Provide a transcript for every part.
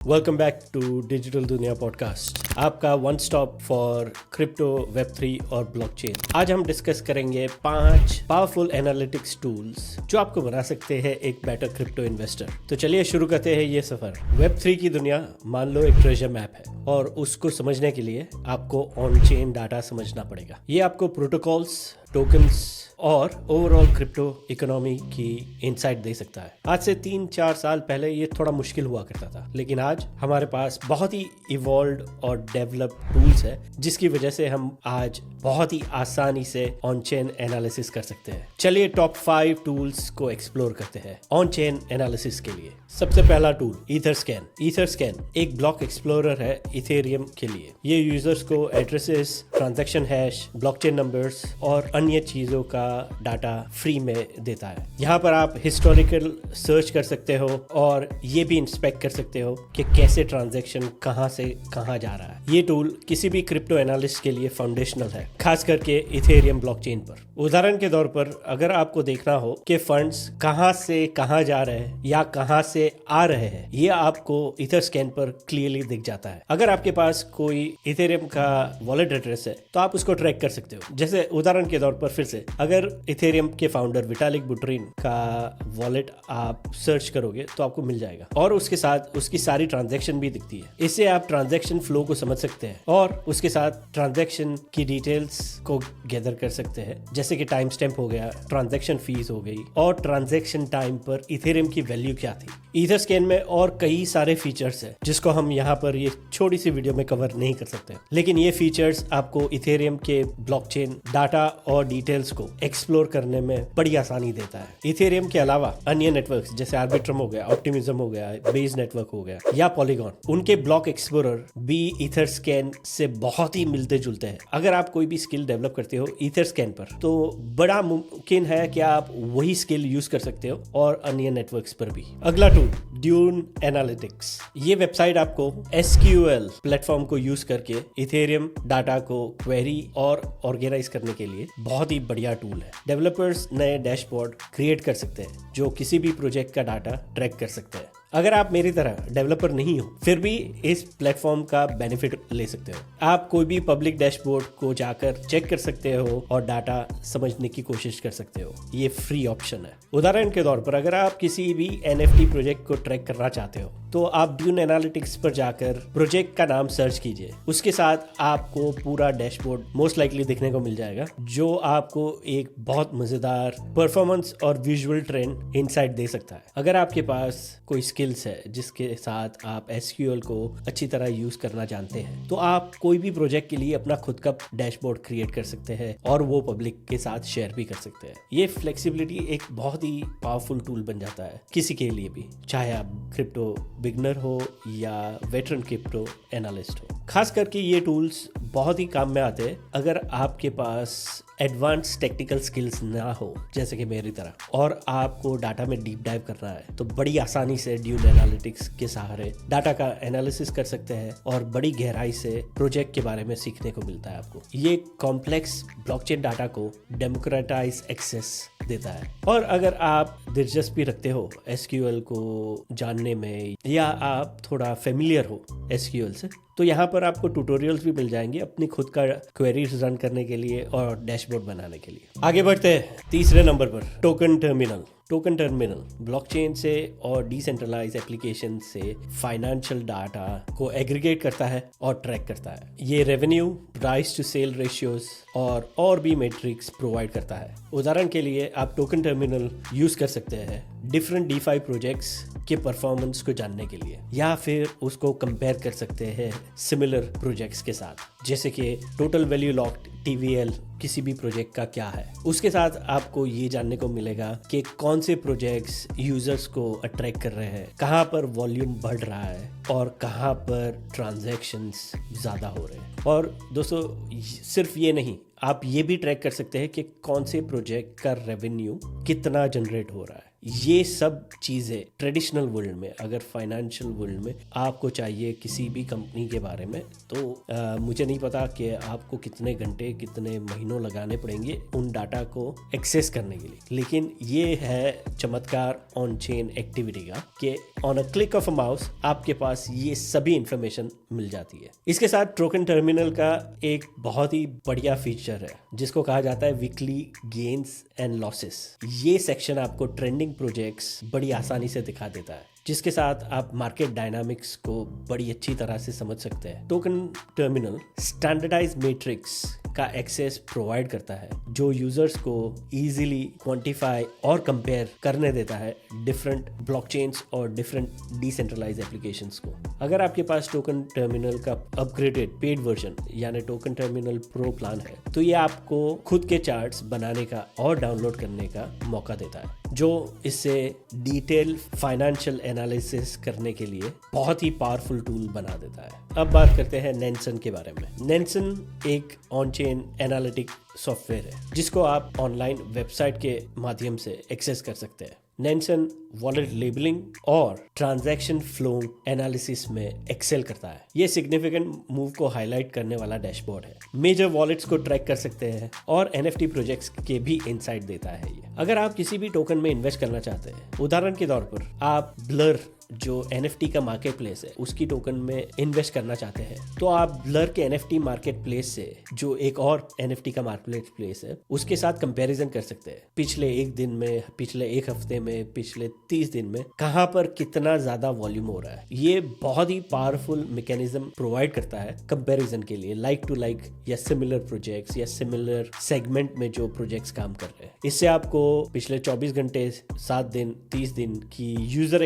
Welcome back to digital दुनिया podcast, आपका one stop for crypto, Web3 और blockchain. आज हम डिस्कस करेंगे 5 पावरफुल एनालिटिक्स टूल्स जो आपको बना सकते हैं एक बेटर क्रिप्टो इन्वेस्टर। तो चलिए शुरू करते हैं ये सफर। वेब3 की दुनिया मान लो एक ट्रेजर मैप है और उसको समझने के लिए आपको ऑन चेन डाटा समझना पड़ेगा। ये आपको प्रोटोकॉल्स, टोकन्स और ओवरऑल क्रिप्टो इकोनॉमी की इंसाइट दे सकता है। आज से 3-4 साल पहले ये थोड़ा मुश्किल हुआ करता था, लेकिन आज हमारे पास बहुत ही इवॉल्व और डेवलप टूल्स है जिसकी वजह से हम आज बहुत ही आसानी से ऑन चेन एनालिसिस कर सकते हैं। चलिए टॉप 5 टूल्स को एक्सप्लोर करते हैं ऑन चेन एनालिसिस के लिए। सबसे पहला टूल ईथरस्कैन। ईथरस्कैन एक ब्लॉक एक्सप्लोरर है इथेरियम के लिए। ये यूजर्स को addresses, transaction hash, blockchain numbers और अन्य चीजों का डाटा फ्री में देता है। यहाँ पर आप हिस्टोरिकल सर्च कर सकते हो और ये भी इंस्पेक्ट कर सकते हो कि कैसे ट्रांजैक्शन कहाँ से कहाँ जा रहा है। ये टूल किसी भी क्रिप्टो एनालिस्ट के लिए फाउंडेशनल है, खास करके इथेरियम ब्लॉकचेन पर। उदाहरण के तौर पर अगर आपको देखना हो कि फंड्स कहाँ से कहाँ जा रहे हैं या कहाँ से आ रहे हैं, ये आपको ईथरस्कैन पर क्लियरली दिख जाता है। अगर आपके पास कोई इथेरियम का वॉलेट एड्रेस है तो आप उसको ट्रैक कर सकते हो। जैसे उदाहरण के तौर पर फिर से अगर इथेरियम के फाउंडर विटालिक बुटेरिन का वॉलेट आप सर्च करोगे तो आपको मिल जाएगा और उसके साथ उसकी सारी ट्रांजैक्शन भी दिखती है। इससे आप ट्रांजैक्शन फ्लो को समझ सकते हैं और उसके साथ ट्रांजैक्शन की डिटेल्स को गैदर कर सकते हैं, जैसे कि टाइम स्टैम्प हो गया, ट्रांजैक्शन फीस हो गई और ट्रांजैक्शन टाइम पर इथेरियम की वैल्यू क्या थी। ईथरस्कैन में और कई सारे फीचर्स हैं जिसको हम यहाँ पर ये छोटी सी वीडियो में कवर नहीं कर सकते, लेकिन ये फीचर्स आपको इथेरियम के ब्लॉकचेन डाटा और डिटेल्स को एक्सप्लोर करने में बड़ी आसानी देता है। इथेरियम के अलावा अन्य नेटवर्क्स जैसे आर्बिट्रम हो गया, ऑप्टिमिज्म हो गया, बेस नेटवर्क हो गया या पॉलीगॉन, उनके ब्लॉक एक्सप्लोरर भी ईथरस्कैन से बहुत ही मिलते जुलते हैं। अगर आप कोई भी स्किल डेवलप करते हो ईथरस्कैन पर तो बड़ा मुमकिन है कि आप वही स्किल यूज कर सकते हो और अन्य नेटवर्क्स पर भी। अगला टूल ड्यून एनालिटिक्स। ये वेबसाइट आपको SQL प्लेटफॉर्म को यूज करके इथेरियम डाटा को क्वेरी और ऑर्गेनाइज करने के लिए बहुत ही बढ़िया टूल है। डेवलपर्स नए डैशबोर्ड क्रिएट कर सकते हैं जो किसी भी प्रोजेक्ट का डाटा ट्रैक कर सकते हैं। अगर आप मेरी तरह डेवलपर नहीं हो फिर भी इस प्लेटफॉर्म का बेनिफिट ले सकते हो। आप कोई भी पब्लिक डैशबोर्ड को जाकर चेक कर सकते हो और डाटा समझने की कोशिश कर सकते हो। ये फ्री ऑप्शन है। उदाहरण के तौर पर अगर आप किसी भी NFT प्रोजेक्ट को ट्रैक करना चाहते हो तो आप ड्यून एनालिटिक्स पर जाकर प्रोजेक्ट का नाम सर्च कीजिए। उसके साथ आपको पूरा डैशबोर्ड मोस्ट लाइकली दिखने को मिल जाएगा जो आपको एक बहुत मजेदार परफॉर्मेंस और विजुअल ट्रेंड इनसाइट दे सकता है। अगर आपके पास कोई स्किल्स है जिसके साथ आप SQL को अच्छी तरह यूज करना जानते हैं तो आप कोई भी प्रोजेक्ट के लिए अपना खुद का डैशबोर्ड क्रिएट कर सकते हैं और वो पब्लिक के साथ शेयर भी कर सकते हैं। ये फ्लेक्सिबिलिटी एक बहुत ही पावरफुल टूल बन जाता है किसी के लिए भी, चाहे आप क्रिप्टो बिगनर हो या वेटरन क्रिप्टो एनालिस्ट हो। खास करके ये टूल्स बहुत ही काम में आते हैं अगर आपके पास एडवांस टेक्निकल स्किल्स ना हो जैसे कि मेरी तरह और आपको डाटा में डीप डाइव करना है तो बड़ी आसानी से ड्यून एनालिटिक्स के सहारे डाटा का एनालिसिस कर सकते हैं और बड़ी गहराई से प्रोजेक्ट के बारे में सीखने को मिलता है आपको। ये कॉम्प्लेक्स ब्लॉकचेन डाटा को डेमोक्रेटाइज एक्सेस देता है। और अगर आप दिलचस्पी रखते हो SQL को जानने में या आप थोड़ा फेमिलियर हो SQL से तो यहाँ पर आपको ट्यूटोरियल्स भी मिल जाएंगे अपनी खुद का क्वेरीज रन करने के लिए और डैशबोर्ड बनाने के लिए। आगे बढ़ते हैं तीसरे नंबर पर, token terminal. Token terminal blockchain से और डिसेंट्रलाइज एप्लीकेशन से फाइनेंशियल डाटा को एग्रीगेट करता है और ट्रैक करता है। ये revenue, price to sale ratios और भी मैट्रिक्स प्रोवाइड करता है। उदाहरण के लिए आप टोकन टर्मिनल यूज कर सकते हैं डिफरेंट DeFi प्रोजेक्ट्स के परफॉर्मेंस को जानने के लिए या फिर उसको कंपेयर कर सकते हैं सिमिलर प्रोजेक्ट्स के साथ, जैसे कि टोटल वैल्यू लॉक्ड TVL किसी भी प्रोजेक्ट का क्या है। उसके साथ आपको ये जानने को मिलेगा कि कौन से प्रोजेक्ट्स यूजर्स को अट्रैक्ट कर रहे हैं, कहाँ पर वॉल्यूम बढ़ रहा है और कहाँ पर ट्रांजैक्शंस ज़्यादा हो रहे हैं। और दोस्तों सिर्फ ये नहीं, आप ये भी ट्रैक कर सकते हैं कि कौन से प्रोजेक्ट का रेवेन्यू कितना जनरेट हो रहा है। ये सब चीज़ें ट्रेडिशनल वर्ल्ड में, अगर फाइनेंशियल वर्ल्ड में आपको चाहिए किसी भी कंपनी के बारे में, तो मुझे नहीं पता कि आपको कितने घंटे कितने महीनों लगाने पड़ेंगे उन डाटा को एक्सेस करने के लिए। लेकिन ये है चमत्कार ऑन चेन एक्टिविटी का कि on a click of a mouse आपके पास ये सभी इंफॉर्मेशन मिल जाती है। इसके साथ टोकन टर्मिनल का एक बहुत ही बढ़िया फीचर है जिसको कहा जाता है वीकली गेन्स एंड लॉसेस। ये सेक्शन आपको ट्रेंडिंग प्रोजेक्ट्स बड़ी आसानी से दिखा देता है, जिसके साथ आप मार्केट डायनामिक्स को बड़ी अच्छी तरह से समझ सकते हैं। टोकन टर्मिनल स्टैंडर्डाइज मैट्रिक्स का एक्सेस प्रोवाइड करता है जो यूजर्स को इजीली क्वांटिफाई और कंपेयर करने देता है डिफरेंट ब्लॉकचेन्स और डिफरेंट डिसेंट्रलाइज एप्लीकेशंस को। अगर आपके पास टोकन टर्मिनल का अपग्रेडेड पेड वर्जन यानी टोकन टर्मिनल प्रो प्लान है, तो ये आपको खुद के चार्ट्स बनाने का और डाउनलोड करने का मौका देता है, जो इससे डिटेल फाइनेंशियल एनालिसिस करने के लिए बहुत ही पावरफुल टूल बना देता है। अब बात करते हैं नेंसन के बारे में। नेंसन एक ऑन चेन एनालिटिक सॉफ्टवेयर है जिसको आप ऑनलाइन वेबसाइट के माध्यम से एक्सेस कर सकते हैं। नेंसन वॉलेट लेबलिंग और ट्रांजैक्शन फ्लो एनालिसिस में एक्सेल करता है। ये सिग्निफिकेंट मूव को हाईलाइट करने वाला डैशबोर्ड है। मेजर वॉलेट्स को ट्रैक कर सकते हैं और एनएफटी प्रोजेक्ट्स के भी इनसाइट देता है ये। अगर आप किसी भी टोकन में इन्वेस्ट करना चाहते हैं, उदाहरण के तौर पर आप ब्लर जो एनएफटी का मार्केट प्लेस है उसकी टोकन में इन्वेस्ट करना चाहते हैं, तो आप ब्लर के एनएफटी मार्केट प्लेस से जो एक और एनएफटी का मार्केट प्लेस है उसके साथ कंपैरिजन कर सकते हैं। पिछले एक दिन में, पिछले एक हफ्ते में, पिछले 30 दिन में कहां पर कितना ज्यादा वॉल्यूम हो रहा है। ये बहुत ही पावरफुल मैकेनिज्म प्रोवाइड करता है कंपैरिजन के लिए, लाइक टू लाइक या सिमिलर प्रोजेक्ट्स या सिमिलर सेगमेंट में जो प्रोजेक्ट्स काम कर रहे हैं। इससे आपको पिछले 24 घंटे, 7 दिन, 30 दिन की यूजर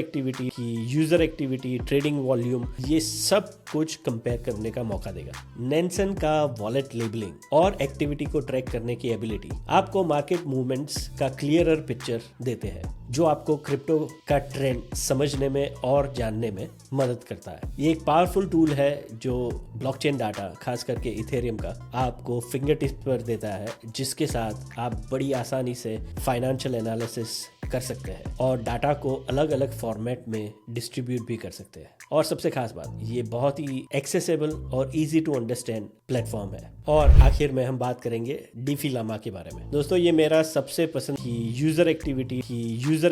एक्टिविटी, ट्रेडिंग वॉल्यूम, ये सब कुछ कंपेयर करने का मौका देगा। नेंसन का वॉलेट लेबलिंग और एक्टिविटी को ट्रैक करने की एबिलिटी आपको मार्केट मूवमेंट्स का क्लियरर पिक्चर देते हैं, जो आपको क्रिप्टो का ट्रेंड समझने में और जानने में मदद करता है। ये एक पावरफुल टूल है जो ब्लॉकचेन डाटा, खास करके इथेरियम का, आपको फिंगर टिप पर देता है, जिसके साथ आप बड़ी आसानी से फाइनेंशियल एनालिसिस कर सकते हैं और डाटा को अलग अलग फॉर्मेट में डिस्ट्रीब्यूट भी कर सकते हैं। और सबसे खास बात, ये बहुत ही एक्सेसिबल और इजी टू अंडरस्टैंड प्लेटफॉर्म है। और आखिर में हम बात करेंगे डीफी लामा के बारे में। दोस्तों, ये मेरा सबसे पसंद की user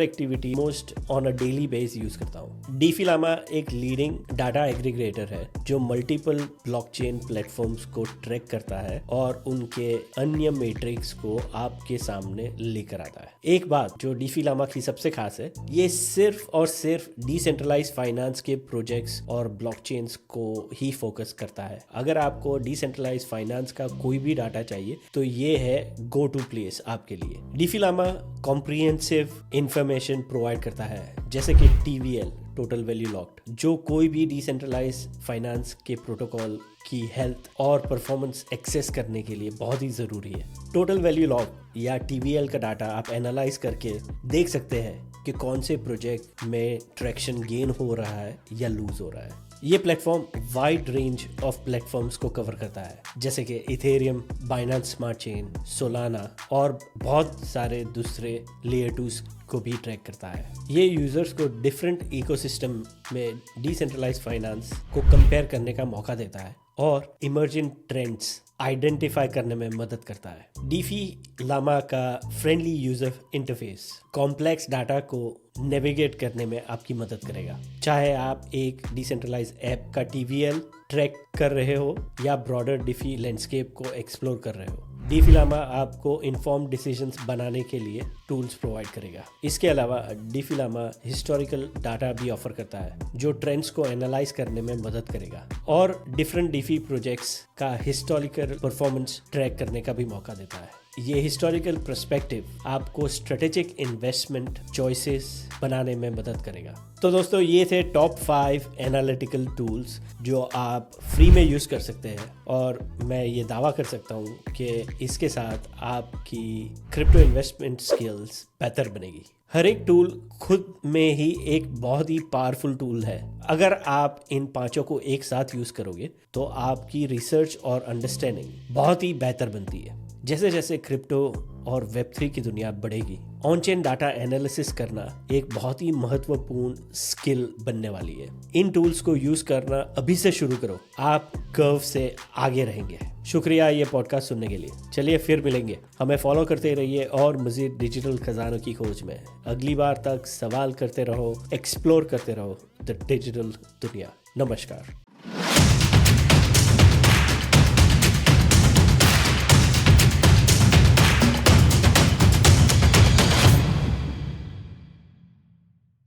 activity most on a daily base use करता हूँ। डीफी लामा एक लीडिंग डाटा एग्रीगेटर है जो मल्टीपल ब्लॉकचेन प्लेटफॉर्म्स को ट्रैक करता है और उनके अन्य मैट्रिक्स को आपके सामने लेकर आता है। एक बात जो डीफी लामा की सबसे खास है, ये सिर्फ और सिर्फ डिसेंट्रलाइज फाइनेंस के प्रोजेक्ट्स और ब्लॉकचेन्स को ही फोकस करता है। अगर आपको डिसेंट्रलाइज फाइनेंस का कोई भी डाटा चाहिए तो ये है गो टू प्लेस आपके लिए। DeFi Llama comprehensive information provide करता है, जैसे कि TVL, टोटल वैल्यू लॉक्ड, जो कोई भी डिसेंट्रलाइज फाइनेंस के प्रोटोकॉल की हेल्थ और परफॉर्मेंस एक्सेस करने के लिए बहुत ही ज़रूरी है। टोटल वैल्यू लॉक या TVL का डाटा आप एनालाइज करके देख सकते हैं कि कौन से प्रोजेक्ट में ट्रैक्शन गेन हो रहा है या लूज हो रहा है। ये platform wide range of platforms को कवर करता है, जैसे कि Ethereum, Binance smart chain, Solana और बहुत सारे दूसरे लेयर 2 को भी ट्रैक करता है। ये यूजर्स को डिफरेंट इकोसिस्टम में डिसेंट्रलाइज फाइनेंस को कंपेयर करने का मौका देता है और इमर्जिंग ट्रेंड्स आइडेंटिफाई करने में मदद करता है। डीफी लामा का friendly user interface complex data को नेविगेट करने में आपकी मदद करेगा, चाहे आप एक डिसेंट्रलाइज ऐप का TVL ट्रैक कर रहे हो या ब्रॉडर डीफी लैंडस्केप को एक्सप्लोर कर रहे हो। डीफी लामा आपको इन्फॉर्म्ड डिसीजंस बनाने के लिए टूल्स प्रोवाइड करेगा। इसके अलावा डीफी लामा हिस्टोरिकल डाटा भी ऑफर करता है जो ट्रेंड्स को एनालाइज करने में मदद करेगा और डिफरेंट डीफी प्रोजेक्ट्स का हिस्टोरिकल परफॉर्मेंस ट्रैक करने का भी मौका देता है। ये हिस्टोरिकल पर्सपेक्टिव आपको स्ट्रेटेजिक इन्वेस्टमेंट चॉइसेस बनाने में मदद करेगा। तो दोस्तों, ये थे टॉप 5 एनालिटिकल टूल्स जो आप फ्री में यूज़ कर सकते हैं और मैं ये दावा कर सकता हूँ कि इसके साथ आपकी क्रिप्टो इन्वेस्टमेंट स्किल्स बेहतर बनेगी। हर एक टूल खुद में ही एक बहुत ही पावरफुल टूल है। अगर आप इन पांचों को एक साथ यूज़ करोगे तो आपकी रिसर्च और अंडरस्टैंडिंग बहुत ही बेहतर बनती है। जैसे जैसे क्रिप्टो और वेब3 की दुनिया बढ़ेगी, ऑन चेन डाटा एनालिसिस करना एक बहुत ही महत्वपूर्ण स्किल बनने वाली है। इन टूल्स को यूज करना अभी से शुरू करो, आप कर्व से आगे रहेंगे। शुक्रिया ये पॉडकास्ट सुनने के लिए। चलिए फिर मिलेंगे, हमें फॉलो करते रहिए और मजीद डिजिटल खजानों की खोज में। अगली बार तक सवाल करते रहो, एक्सप्लोर करते रहो द डिजिटल दुनिया। नमस्कार।